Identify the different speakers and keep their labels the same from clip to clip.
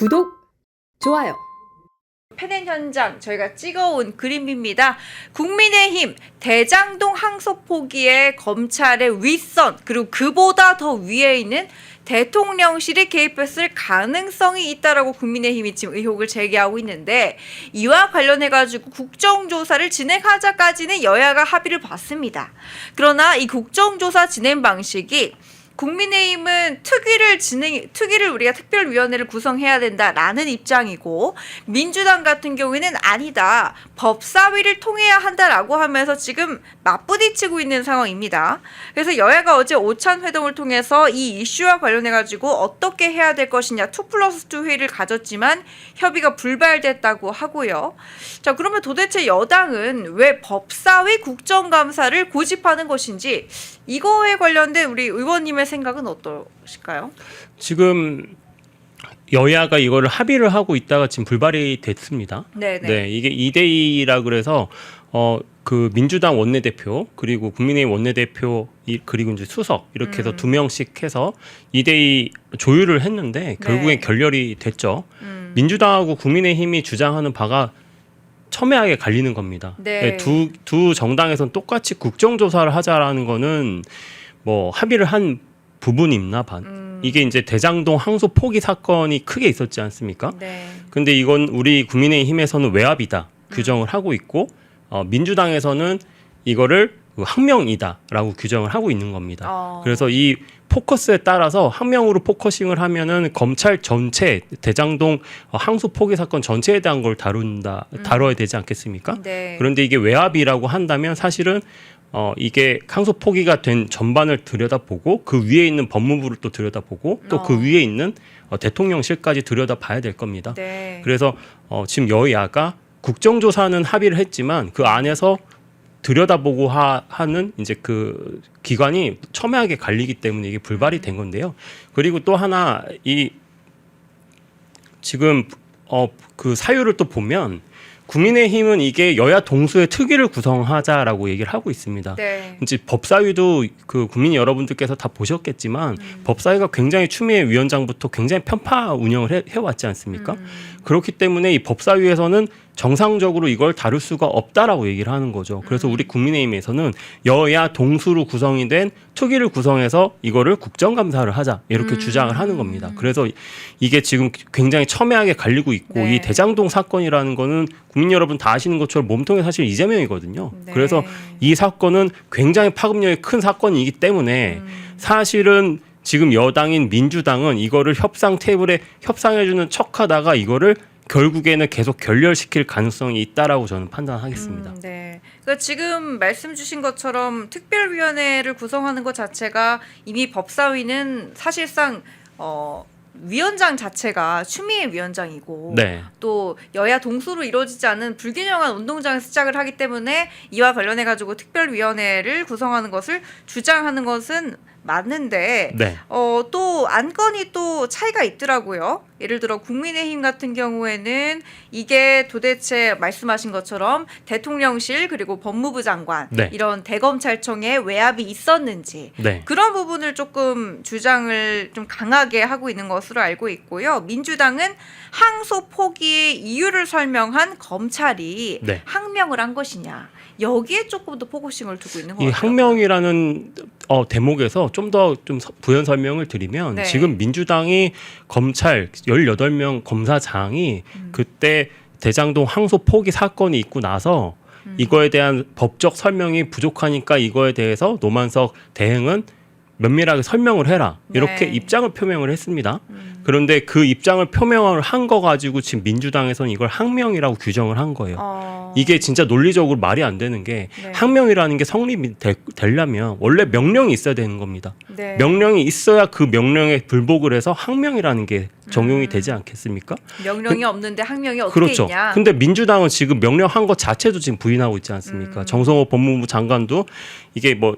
Speaker 1: 구독, 좋아요.
Speaker 2: 패낸 현장 저희가 찍어온 그림입니다. 국민의힘 대장동 항소 포기에 검찰의 윗선 그리고 그보다 더 위에 있는 대통령실이 개입했을 가능성이 있다라고 국민의힘이 지금 의혹을 제기하고 있는데, 이와 관련해가지고 국정조사를 진행하자까지는 여야가 합의를 봤습니다. 그러나 이 국정조사 진행 방식이 국민의힘은 특위를 우리가 특별위원회를 구성해야 된다라는 입장이고, 민주당 같은 경우에는 아니다, 법사위를 통해야 한다라고 하면서 지금 맞부딪히고 있는 상황입니다. 그래서 여야가 어제 오찬 회동을 통해서 이 이슈와 관련해가지고 어떻게 해야 될 것이냐 2+2 회의를 가졌지만 협의가 불발됐다고 하고요. 자, 그러면 도대체 여당은 왜 법사위 국정감사를 고집하는 것인지, 이거에 관련된 우리 의원님의 생각은 어떠실까요?
Speaker 3: 지금 여야가 이거를 합의를 하고 있다가 지금 불발이 됐습니다.
Speaker 2: 네네.
Speaker 3: 네, 이게 2대2라 그래서 그 민주당 원내대표 그리고 국민의힘 원내대표 그리고 이제 수석 이렇게 해서 2명씩 해서 2대2 조율을 했는데 결국엔 결렬이 됐죠. 민주당하고 국민의힘이 주장하는 바가 첨예하게 갈리는 겁니다.
Speaker 2: 네.
Speaker 3: 두 정당에서는 똑같이 국정조사를 하자라는 거는 뭐 합의를 한 부분이 있나 반. 이게 이제 대장동 항소 포기 사건이 크게 있었지 않습니까?
Speaker 2: 네.
Speaker 3: 근데 이건 우리 국민의힘에서는 외압이다 규정을 하고 있고, 민주당에서는 이거를 항명이다라고 규정을 하고 있는 겁니다. 그래서 이 포커스에 따라서 항명으로 포커싱을 하면은 검찰 전체 대장동 항소 포기 사건 전체에 대한 걸 다뤄야 되지 않겠습니까?
Speaker 2: 네.
Speaker 3: 그런데 이게 외압이라고 한다면 사실은 이게 항소 포기가 된 전반을 들여다보고 그 위에 있는 법무부를 또 들여다보고 또 그 위에 있는 대통령실까지 들여다봐야 될 겁니다.
Speaker 2: 네.
Speaker 3: 그래서 지금 여야가 국정조사는 합의를 했지만 그 안에서 들여다보고 하는 이제 그 기관이 첨예하게 갈리기 때문에 이게 불발이 된 건데요. 그리고 또 하나 이 지금 그 사유를 또 보면 국민의힘은 이게 여야 동수의 특위를 구성하자라고 얘기를 하고 있습니다.
Speaker 2: 네.
Speaker 3: 이제 법사위도 그 국민 여러분들께서 다 보셨겠지만 법사위가 굉장히 추미애 위원장부터 굉장히 편파 운영을 해왔지 않습니까? 그렇기 때문에 이 법사위에서는 정상적으로 이걸 다룰 수가 없다라고 얘기를 하는 거죠. 그래서 우리 국민의힘에서는 여야 동수로 구성이 된 특위를 구성해서 이거를 국정감사를 하자 이렇게 주장을 하는 겁니다. 그래서 이게 지금 굉장히 첨예하게 갈리고 있고,
Speaker 2: 네.
Speaker 3: 이 대장동 사건이라는 거는 국민 여러분 다 아시는 것처럼 몸통이 사실 이재명이거든요.
Speaker 2: 네.
Speaker 3: 그래서 이 사건은 굉장히 파급력이 큰 사건이기 때문에 사실은 지금 여당인 민주당은 이거를 협상 테이블에 협상해주는 척하다가 이거를 결국에는 계속 결렬시킬 가능성이 있다라고 저는 판단하겠습니다.
Speaker 2: 네. 그러니까 지금 말씀 주신 것처럼 특별위원회를 구성하는 것 자체가 이미 법사위는 사실상 위원장 자체가 추미애 위원장이고,
Speaker 3: 네.
Speaker 2: 또 여야 동수로 이루어지지 않은 불균형한 운동장에서 시작을 하기 때문에 이와 관련해 가지고 특별위원회를 구성하는 것을 주장하는 것은 맞는데,
Speaker 3: 네.
Speaker 2: 또 안건이 또 차이가 있더라고요. 예를 들어 국민의힘 같은 경우에는 이게 도대체 말씀하신 것처럼 대통령실 그리고 법무부 장관,
Speaker 3: 네.
Speaker 2: 이런 대검찰청에 외압이 있었는지,
Speaker 3: 네.
Speaker 2: 그런 부분을 조금 주장을 좀 강하게 하고 있는 것으로 알고 있고요. 민주당은 항소 포기의 이유를 설명한 검찰이
Speaker 3: 네.
Speaker 2: 항명을 한 것이냐, 여기에 조금 더 포커싱을 두고 있는 것
Speaker 3: 이
Speaker 2: 같아요.
Speaker 3: 항명이라는 대목에서 좀 더 좀 부연 설명을 드리면,
Speaker 2: 네.
Speaker 3: 지금 민주당이 검찰 18명 검사장이 그때 대장동 항소 포기 사건이 있고 나서 이거에 대한 법적 설명이 부족하니까 이거에 대해서 노만석 대행은 면밀하게 설명을 해라 이렇게
Speaker 2: 네.
Speaker 3: 입장을 표명을 했습니다. 그런데 그 입장을 표명을 한 거 가지고 지금 민주당에서는 이걸 항명이라고 규정을 한 거예요. 이게 진짜 논리적으로 말이 안 되는 게,
Speaker 2: 네.
Speaker 3: 항명이라는 게 성립이 되려면 원래 명령이 있어야 되는 겁니다.
Speaker 2: 네.
Speaker 3: 명령이 있어야 그 명령에 불복을 해서 항명이라는 게 적용이 되지 않겠습니까?
Speaker 2: 명령이 없는데 항명이 어떻게
Speaker 3: 그렇죠.
Speaker 2: 있냐.
Speaker 3: 근데 민주당은 지금 명령한 것 자체도 지금 부인하고 있지 않습니까? 정성호 법무부 장관도 이게 뭐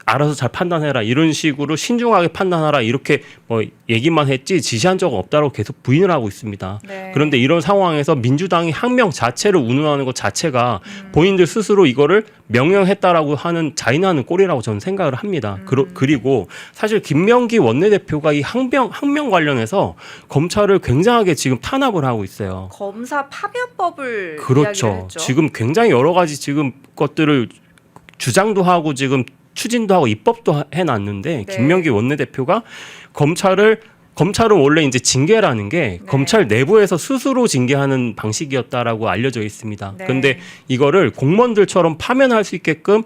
Speaker 3: 알아서 잘 판단해라 이런 식으로 신중하게 판단하라 이렇게 뭐 얘기만 했지 지시한 적은 없다고 계속 부인을 하고 있습니다.
Speaker 2: 네.
Speaker 3: 그런데 이런 상황에서 민주당이 항명 자체를 운운하는 것 자체가 본인들 스스로 이거를 명령했다라고 하는 자인하는 꼴이라고 저는 생각을 합니다. 그리고 사실 김명기 원내대표가 이 항명 관련해서 검찰을 굉장하게 지금 탄압을 하고 있어요.
Speaker 2: 검사 파면법을
Speaker 3: 그렇죠.
Speaker 2: 이야기를 했죠.
Speaker 3: 지금 굉장히 여러 가지 지금 것들을 주장도 하고 지금 추진도 하고 입법도 해놨는데
Speaker 2: 네.
Speaker 3: 김명기 원내대표가 검찰은 원래 이제 징계라는 게
Speaker 2: 네.
Speaker 3: 검찰 내부에서 스스로 징계하는 방식이었다라고 알려져 있습니다.
Speaker 2: 네.
Speaker 3: 그런데 이거를 공무원들처럼 파면할 수 있게끔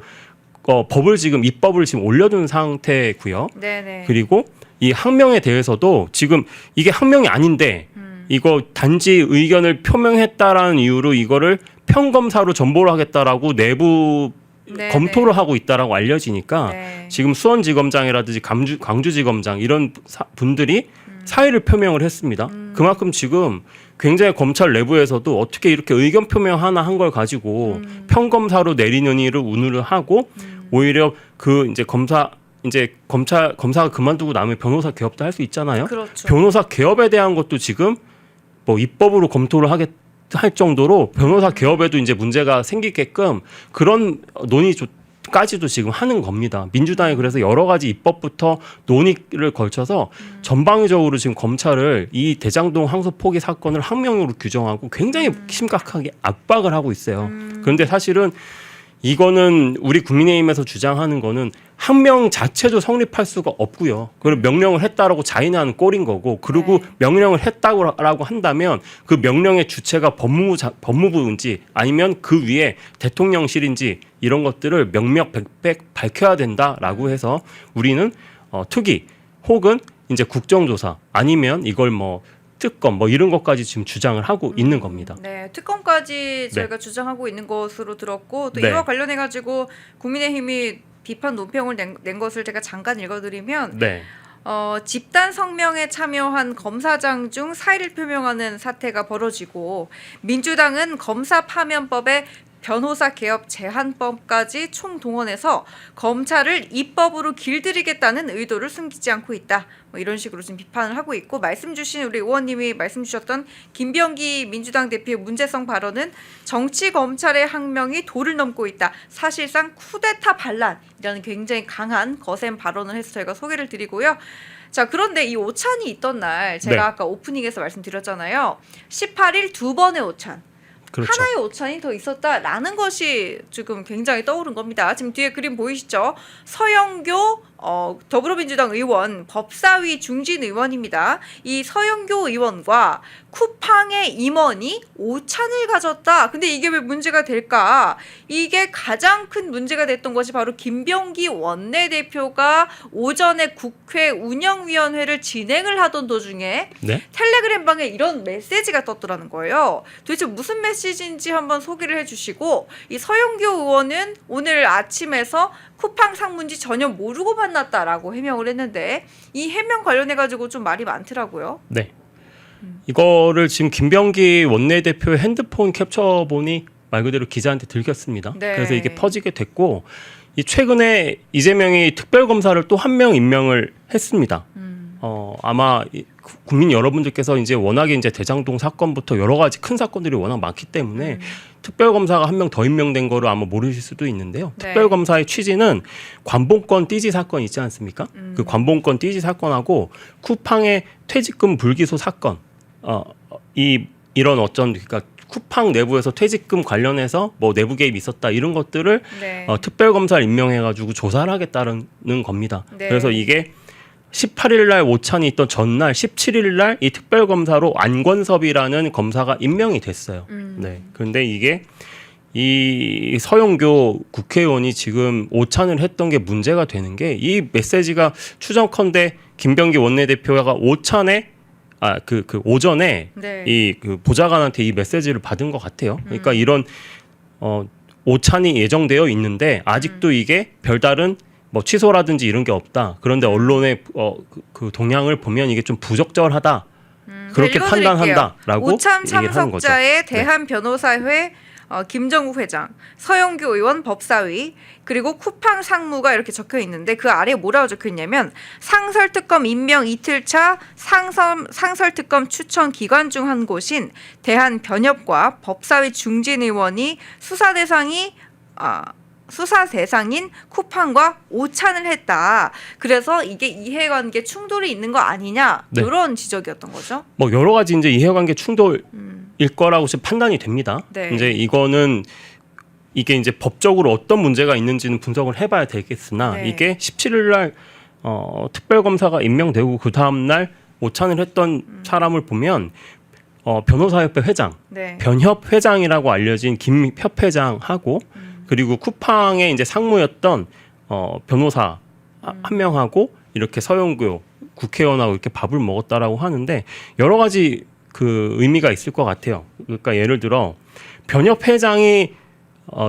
Speaker 3: 법을 지금 입법을 지금 올려둔 상태고요.
Speaker 2: 네네.
Speaker 3: 그리고 이 항명에 대해서도 지금 이게 항명이 아닌데 이거 단지 의견을 표명했다라는 이유로 이거를 평검사로 전보를 하겠다라고 내부
Speaker 2: 네네.
Speaker 3: 검토를 하고 있다라고 알려지니까
Speaker 2: 네.
Speaker 3: 지금 수원지검장이라든지 광주지검장 이런 분들이 사의를 표명을 했습니다. 그만큼 지금 굉장히 검찰 내부에서도 어떻게 이렇게 의견 표명 하나 한 걸 가지고 평검사로 내리는 일을 운운을 하고 오히려 그 이제 검사가 그만두고 나면 변호사 개업도 할 수 있잖아요.
Speaker 2: 그렇죠.
Speaker 3: 변호사 개업에 대한 것도 지금 뭐 입법으로 검토를 할 정도로 변호사 개업에도 이제 문제가 생기게끔 그런 논의까지도 지금 하는 겁니다. 민주당이 그래서 여러 가지 입법부터 논의를 걸쳐서 전방위적으로 지금 검찰을 이 대장동 항소 포기 사건을 항명으로 규정하고 굉장히 심각하게 압박을 하고 있어요. 그런데 사실은 이거는 우리 국민의힘에서 주장하는 거는 항명 자체도 성립할 수가 없고요. 그리고 명령을 했다라고 자인하는 꼴인 거고, 그리고
Speaker 2: 네.
Speaker 3: 명령을 했다고 한다면 그 명령의 주체가 법무부인지 아니면 그 위에 대통령실인지 이런 것들을 명명백백 밝혀야 된다라고 해서 우리는 특위 혹은 이제 국정조사 아니면 이걸 뭐 특검 뭐 이런 것까지 지금 주장을 하고 있는 겁니다.
Speaker 2: 네, 특검까지 저희가 주장하고 있는 것으로 들었고 또
Speaker 3: 네.
Speaker 2: 이와 관련해 가지고 국민의힘이 비판 논평을 낸 것을 제가 잠깐 읽어드리면
Speaker 3: 네.
Speaker 2: 집단 성명에 참여한 검사장 중 사의를 표명하는 사태가 벌어지고 민주당은 검사 파면법에 변호사 개업 제한법까지 총동원해서 검찰을 입법으로 길들이겠다는 의도를 숨기지 않고 있다. 뭐 이런 식으로 지금 비판을 하고 있고, 말씀 주신 우리 의원님이 말씀 주셨던 김병기 민주당 대표의 문제성 발언은 정치 검찰의 항명이 도를 넘고 있다. 사실상 쿠데타 반란이라는 굉장히 강한 거센 발언을 해서 저희가 소개를 드리고요. 자, 그런데 이 오찬이 있던 날 제가
Speaker 3: 네.
Speaker 2: 아까 오프닝에서 말씀드렸잖아요. 18일 두 번의 오찬.
Speaker 3: 그렇죠.
Speaker 2: 하나의 오찬이 더 있었다라는 것이 지금 굉장히 떠오른 겁니다. 지금 뒤에 그림 보이시죠? 서영교 더불어민주당 의원, 법사위 중진 의원입니다. 이 서영교 의원과 쿠팡의 임원이 오찬을 가졌다. 근데 이게 왜 문제가 될까? 이게 가장 큰 문제가 됐던 것이 바로 김병기 원내대표가 오전에 국회 운영위원회를 진행을 하던 도중에
Speaker 3: 네.
Speaker 2: 텔레그램방에 이런 메시지가 떴더라는 거예요. 도대체 무슨 메시지인지 한번 소개를 해주시고, 이 서영교 의원은 오늘 아침에서 쿠팡 상무인지 전혀 모르고 만났다라고 해명을 했는데 이 해명 관련해가지고 좀 말이 많더라고요.
Speaker 3: 네. 이거를 지금 김병기 원내대표의 핸드폰 캡처본이 말 그대로 기자한테 들켰습니다.
Speaker 2: 네.
Speaker 3: 그래서 이게 퍼지게 됐고, 이 최근에 이재명이 특별검사를 또 한 명 임명을 했습니다. 아마 국민 여러분들께서 이제 워낙에 이제 대장동 사건부터 여러 가지 큰 사건들이 워낙 많기 때문에 특별검사가 한 명 더 임명된 거를 아마 모르실 수도 있는데요.
Speaker 2: 네.
Speaker 3: 특별검사의 취지는 관봉권 띠지 사건 있지 않습니까? 그 관봉권 띠지 사건하고 쿠팡의 퇴직금 불기소 사건, 이런 어쩐 그러니까 쿠팡 내부에서 퇴직금 관련해서 뭐 내부 개입이 있었다 이런 것들을
Speaker 2: 네.
Speaker 3: 특별검사를 임명해가지고 조사를 하겠다는 겁니다.
Speaker 2: 네.
Speaker 3: 그래서 이게 18일 날 오찬이 있던 전날 17일 날 이 특별검사로 안권섭이라는 검사가 임명이 됐어요. 네. 그런데 이게 이 서영교 국회의원이 지금 오찬을 했던 게 문제가 되는 게, 이 메시지가 추정컨대 김병기 원내대표가 오찬에 오전에
Speaker 2: 네.
Speaker 3: 이 그 보좌관한테 이 메시지를 받은 것 같아요. 그러니까 이런 오찬이 예정되어 있는데 아직도 이게 별다른 뭐 취소라든지 이런 게 없다. 그런데 언론의 그 동향을 보면 이게 좀 부적절하다. 그렇게
Speaker 2: 읽어드릴게요.
Speaker 3: 판단한다라고
Speaker 2: 오참
Speaker 3: 얘기를 하는 거죠.
Speaker 2: 참석자의
Speaker 3: 네.
Speaker 2: 대한변호사회 김정우 회장, 서영교 의원 법사위, 그리고 쿠팡 상무가 이렇게 적혀 있는데 그 아래에 뭐라고 적혀 있냐면 상설특검 임명 이틀차 상설특검 추천 기관 중 한 곳인 대한변협과 법사위 중진 의원이 수사 대상인 쿠팡과 오찬을 했다. 그래서 이게 이해관계 충돌이 있는 거 아니냐
Speaker 3: 네.
Speaker 2: 이런 지적이었던 거죠.
Speaker 3: 뭐 여러 가지 이제 이해관계 충돌일 거라고 지금 판단이 됩니다.
Speaker 2: 네.
Speaker 3: 이제 이게 이제 법적으로 어떤 문제가 있는지는 분석을 해봐야 되겠으나
Speaker 2: 네.
Speaker 3: 이게 17일 날 특별검사가 임명되고 그 다음 날 오찬을 했던 사람을 보면 변호사협회 회장,
Speaker 2: 네.
Speaker 3: 변협 회장이라고 알려진 김협 회장하고 그리고 쿠팡의 이제 상무였던 변호사 한 명하고 이렇게 서영교 국회의원하고 이렇게 밥을 먹었다라고 하는데 여러 가지 그 의미가 있을 것 같아요. 그러니까 예를 들어 변협 회장이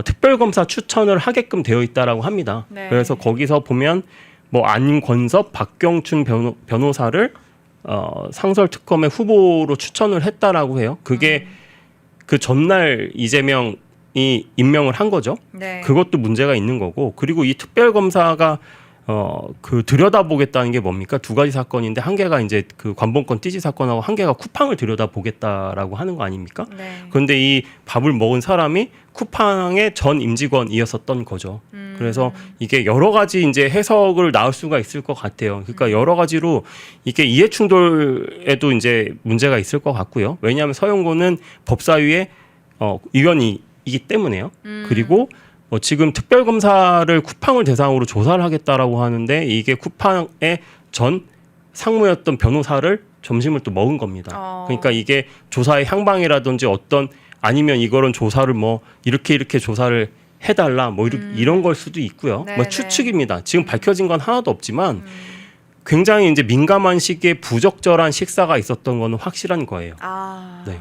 Speaker 3: 특별검사 추천을 하게끔 되어 있다라고 합니다.
Speaker 2: 네.
Speaker 3: 그래서 거기서 보면 뭐 안권섭, 박경춘 변호사를 상설특검의 후보로 추천을 했다라고 해요. 그게 그 전날 이재명이 임명을 한 거죠.
Speaker 2: 네.
Speaker 3: 그것도 문제가 있는 거고 그리고 이 특별검사가 그 들여다보겠다는 게 뭡니까? 두 가지 사건인데 한 개가 이제 그 관본권 띠지 사건하고 한 개가 쿠팡을 들여다보겠다라고 하는 거 아닙니까?
Speaker 2: 네.
Speaker 3: 그런데 이 밥을 먹은 사람이 쿠팡의 전 임직원이었었던 거죠. 그래서 이게 여러 가지 이제 해석을 나올 수가 있을 것 같아요. 그러니까 여러 가지로 이게 이해 충돌에도 이제 문제가 있을 것 같고요. 왜냐하면 서영고는 법사위의 위원이기 때문에요. 그리고 지금 특별검사를 쿠팡을 대상으로 조사를 하겠다라고 하는데 이게 쿠팡의 전 상무였던 변호사를 점심을 또 먹은 겁니다. 그러니까 이게 조사의 향방이라든지 아니면 이거는 조사를 뭐 이렇게 조사를 해달라 뭐 이런 걸 수도 있고요.
Speaker 2: 네,
Speaker 3: 뭐
Speaker 2: 네.
Speaker 3: 추측입니다. 지금 밝혀진 건 하나도 없지만 굉장히 이제 민감한 시기에 부적절한 식사가 있었던 거는 확실한 거예요. 네.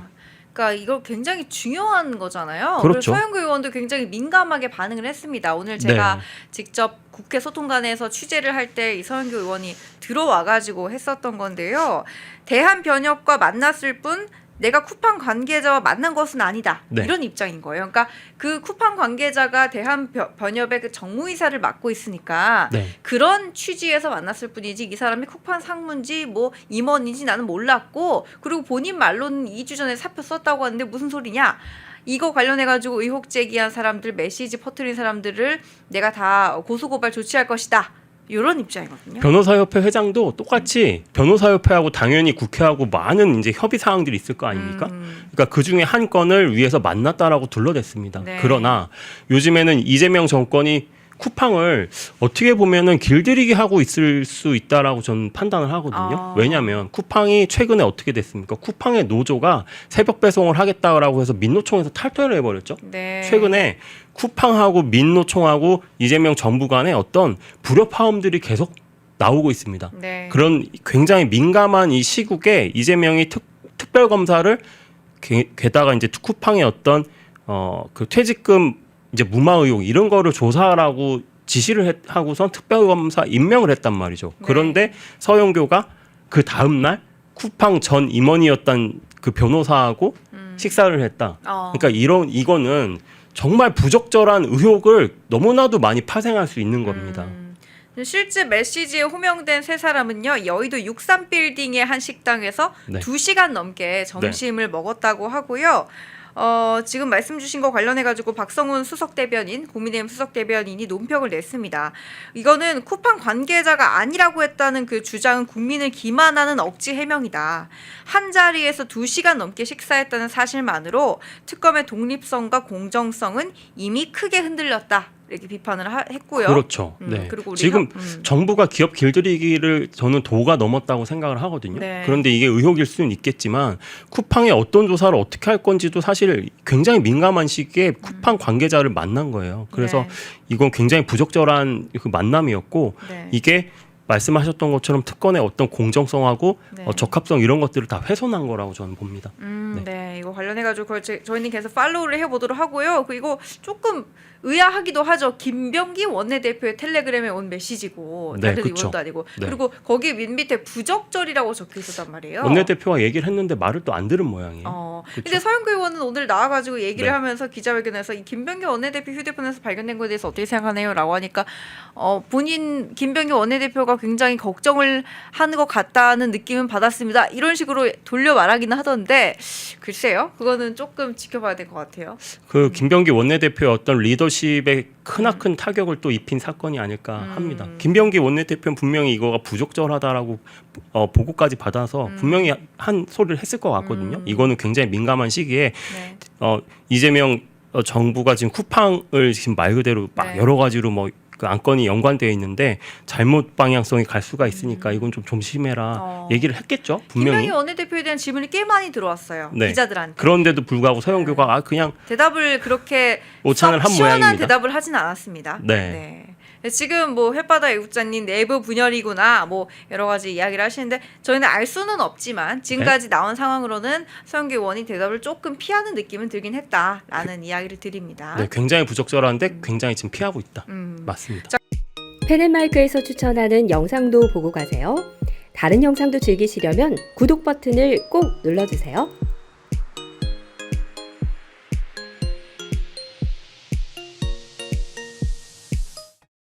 Speaker 2: 그러니까 이거 굉장히 중요한 거잖아요.
Speaker 3: 그렇죠.
Speaker 2: 그래서 서영교 의원도 굉장히 민감하게 반응을 했습니다. 오늘 제가
Speaker 3: 네.
Speaker 2: 직접 국회 소통관에서 취재를 할 때 이 서영교 의원이 들어와가지고 했었던 건데요. 대한변협과 만났을 뿐 내가 쿠팡 관계자와 만난 것은 아니다.
Speaker 3: 네.
Speaker 2: 이런 입장인 거예요. 그러니까 그 쿠팡 관계자가 대한변협의 그 정무이사를 맡고 있으니까
Speaker 3: 네.
Speaker 2: 그런 취지에서 만났을 뿐이지 이 사람이 쿠팡 상무인지 뭐 임원인지 나는 몰랐고 그리고 본인 말로는 2주 전에 사표 썼다고 하는데 무슨 소리냐. 이거 관련해가지고 의혹 제기한 사람들 메시지 퍼뜨린 사람들을 내가 다 고소고발 조치할 것이다. 이런 입장이거든요.
Speaker 3: 변호사협회 회장도 똑같이 변호사협회하고 당연히 국회하고 많은 이제 협의 사항들이 있을 거 아닙니까? 그러니까 그 중에 한 건을 위해서 만났다라고 둘러댔습니다.
Speaker 2: 네.
Speaker 3: 그러나 요즘에는 이재명 정권이 쿠팡을 어떻게 보면은 길들이기 하고 있을 수 있다라고 저는 판단을 하거든요. 왜냐하면 쿠팡이 최근에 어떻게 됐습니까? 쿠팡의 노조가 새벽 배송을 하겠다라고 해서 민노총에서 탈퇴를 해버렸죠.
Speaker 2: 네.
Speaker 3: 최근에 쿠팡하고 민노총하고 이재명 정부 간의 어떤 불협화음들이 계속 나오고 있습니다.
Speaker 2: 네.
Speaker 3: 그런 굉장히 민감한 이 시국에 이재명이 특별검사를 게다가 이제 쿠팡의 어떤 그 퇴직금 이제 무마 의혹 이런 거를 조사하라고 지시를 하고선 특별검사 임명을 했단 말이죠.
Speaker 2: 네.
Speaker 3: 그런데 서영교가 그 다음 날 쿠팡 전 임원이었던 그 변호사하고 식사를 했다. 그러니까 이거는 정말 부적절한 의혹을 너무나도 많이 파생할 수 있는 겁니다.
Speaker 2: 실제 메시지에 호명된 세 사람은요. 여의도 63빌딩의 한 식당에서
Speaker 3: 네.
Speaker 2: 2시간 넘게 점심을 먹었다고 하고요. 지금 말씀 주신 거 관련해가지고 박성훈 수석대변인, 국민의힘 수석대변인이 논평을 냈습니다. 이거는 쿠팡 관계자가 아니라고 했다는 그 주장은 국민을 기만하는 억지 해명이다. 한 자리에서 2시간 넘게 식사했다는 사실만으로 특검의 독립성과 공정성은 이미 크게 흔들렸다. 이렇게 비판을 했고요.
Speaker 3: 그렇죠. 네.
Speaker 2: 그리고
Speaker 3: 지금 정부가 기업 길들이기를 저는 도가 넘었다고 생각을 하거든요.
Speaker 2: 네.
Speaker 3: 그런데 이게 의혹일 수는 있겠지만 쿠팡의 어떤 조사를 어떻게 할 건지도 사실 굉장히 민감한 시기에 쿠팡 관계자를 만난 거예요. 그래서
Speaker 2: 네.
Speaker 3: 이건 굉장히 부적절한 그 만남이었고
Speaker 2: 네.
Speaker 3: 이게 말씀하셨던 것처럼 특권의 어떤 공정성하고
Speaker 2: 네.
Speaker 3: 적합성 이런 것들을 다 훼손한 거라고 저는 봅니다.
Speaker 2: 네, 이거 관련해가지고 저희는 계속 팔로우를 해보도록 하고요. 그리고 조금 의아하기도 하죠. 김병기 원내대표의 텔레그램에 온 메시지고
Speaker 3: 네,
Speaker 2: 다른
Speaker 3: 그쵸.
Speaker 2: 의원도 아니고
Speaker 3: 네.
Speaker 2: 그리고 거기 밑에 부적절이라고 적혀 있었단 말이에요.
Speaker 3: 원내대표와 얘기를 했는데 말을 또 안 들은 모양이에요. 그쵸.
Speaker 2: 근데 서영교 의원은 오늘 나와가지고 얘기를
Speaker 3: 네.
Speaker 2: 하면서 기자회견에서 이 김병기 원내대표 휴대폰에서 발견된 거에 대해서 어떻게 생각하네요?라고 하니까 본인 김병기 원내대표가 굉장히 걱정을 하는 것 같다는 느낌은 받았습니다. 이런 식으로 돌려 말하기는 하던데 글쎄요, 그거는 조금 지켜봐야 될 것 같아요.
Speaker 3: 그 김병기 원내대표의 어떤 리더십에 크나큰 타격을 또 입힌 사건이 아닐까 합니다. 김병기 원내대표는 분명히 이거가 부적절하다라고 보고까지 받아서 분명히 한 소리를 했을 것 같거든요. 이거는 굉장히 민감한 시기에
Speaker 2: 네.
Speaker 3: 이재명 정부가 지금 쿠팡을 지금 말 그대로 막
Speaker 2: 네.
Speaker 3: 여러 가지로 뭐 그 안건이 연관되어 있는데 잘못 방향성이 갈 수가 있으니까 이건 좀 조심해라 얘기를 했겠죠. 분명히.
Speaker 2: 김병기 원내대표에 대한 질문이 꽤 많이 들어왔어요.
Speaker 3: 네.
Speaker 2: 기자들한테.
Speaker 3: 그런데도 불구하고 서영교가 그냥
Speaker 2: 대답을 그렇게
Speaker 3: 오찬을 한
Speaker 2: 시원한
Speaker 3: 모양입니다.
Speaker 2: 대답을 하진 않았습니다.
Speaker 3: 네.
Speaker 2: 지금 뭐 햇바다 애국자님 내부 분열이구나 뭐 여러 가지 이야기를 하시는데 저희는 알 수는 없지만 지금까지 나온 상황으로는 서영교 의원이 대답을 조금 피하는 느낌은 들긴 했다라는 이야기를 드립니다.
Speaker 3: 네, 굉장히 부적절한데 굉장히 지금 피하고 있다. 맞습니다.
Speaker 1: 펜앤마이크에서 추천하는 영상도 보고 가세요. 다른 영상도 즐기시려면 구독 버튼을 꼭 눌러주세요.